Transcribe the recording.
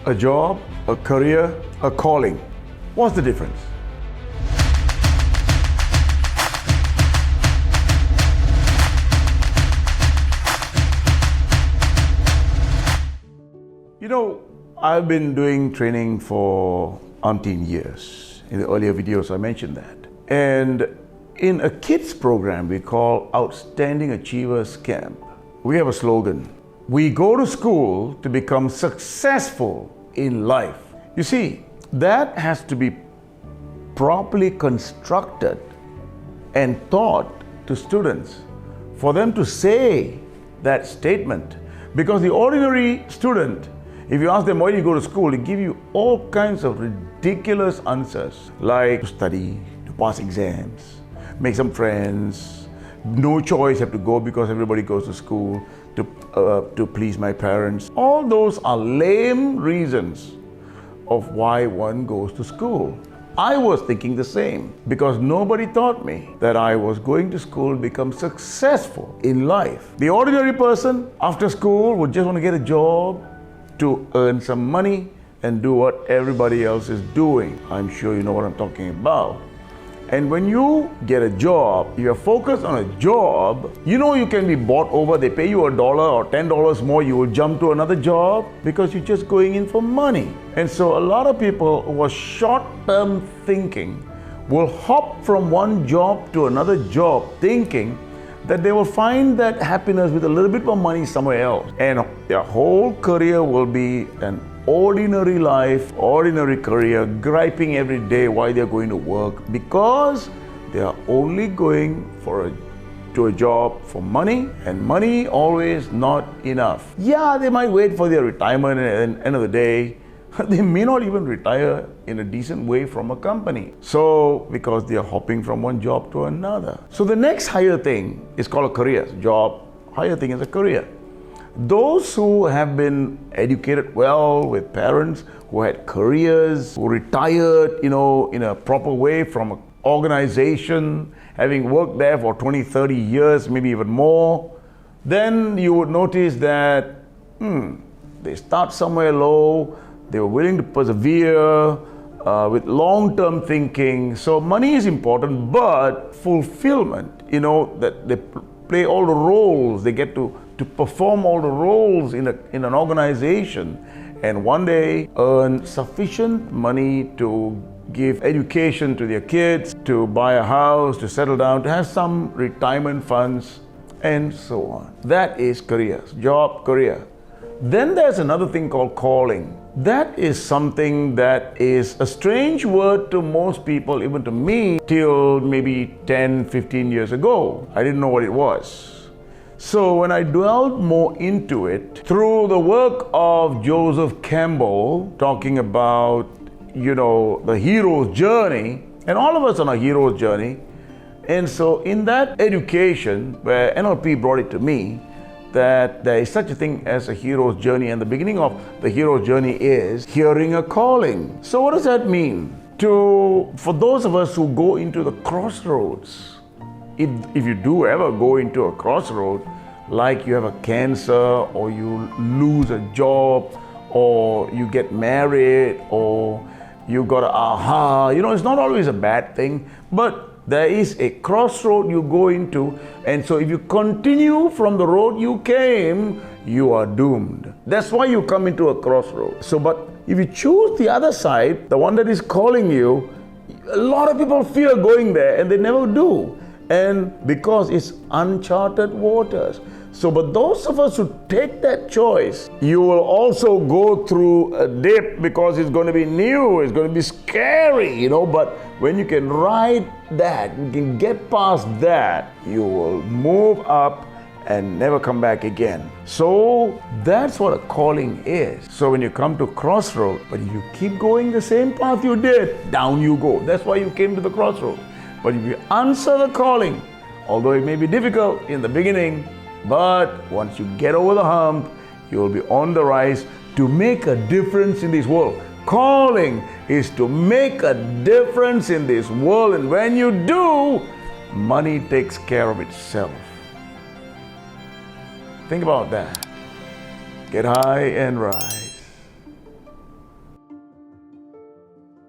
A job, a career, a calling. What's the difference? You know, I've been doing training for umpteen years. In the earlier videos, I mentioned that. And in a kids program we call Outstanding Achievers Camp, we have a slogan. We go to school to become successful in life. You see, that has to be properly constructed and taught to students for them to say that statement. Because the ordinary student, if you ask them why do you go to school, they give you all kinds of ridiculous answers, like to study, to pass exams, make some friends, no choice, have to go because everybody goes to school, to please my parents. All those are lame reasons of why one goes to school. I was thinking the same because nobody taught me that I was going to school to become successful in life. The ordinary person after school would just want to get a job, to earn some money and do what everybody else is doing. I'm sure you know what I'm talking about. And when you get a job, you're focused on a job, you know you can be bought over. They pay you $1 or $10 more, you will jump to another job because you're just going in for money. And so a lot of people who are short-term thinking will hop from one job to another job thinking that they will find that happiness with a little bit more money somewhere else. And their whole career will be an ordinary life, ordinary career, griping every day why they're going to work because they are only going to a job for money, and money always not enough. Yeah, they might wait for their retirement, and at the end of the day, they may not even retire in a decent way from a company. So, because they are hopping from one job to another. So the next higher thing is called a career. Job, higher thing is a career. Those who have been educated well with parents who had careers, who retired, in a proper way from an organization, having worked there for 20, 30 years, maybe even more, then you would notice that they start somewhere low, they were willing to persevere with long-term thinking. So money is important, but fulfillment, that they play all the roles, they get to perform all the roles in an organization, and one day earn sufficient money to give education to their kids, to buy a house, to settle down, to have some retirement funds, and so on. That is careers, job, career. Then there's another thing called calling. That is something that is a strange word to most people, even to me, till maybe 10, 15 years ago. I didn't know what it was. So when I dwelled more into it, through the work of Joseph Campbell, talking about, the hero's journey, and all of us on a hero's journey, and so in that education, where NLP brought it to me, that there is such a thing as a hero's journey, and the beginning of the hero's journey is hearing a calling. So what does that mean? For those of us who go into the crossroads, if you do ever go into a crossroad, like you have a cancer, or you lose a job, or you get married, or you got an aha, it's not always a bad thing, but there is a crossroad you go into, and so if you continue from the road you came, you are doomed. That's why you come into a crossroad. So, but if you choose the other side, the one that is calling you, a lot of people fear going there and they never do. And because it's uncharted waters. So, but those of us who take that choice, you will also go through a dip because it's going to be new, it's going to be scary, but when you can ride that, you can get past that, you will move up and never come back again. So that's what a calling is. So when you come to crossroad, but if you keep going the same path you did, down you go. That's why you came to the crossroad. But if you answer the calling, although it may be difficult in the beginning, but once you get over the hump, you will be on the rise to make a difference in this world. Calling is to make a difference in this world, and when you do, money takes care of itself. Think about that. Get high and rise.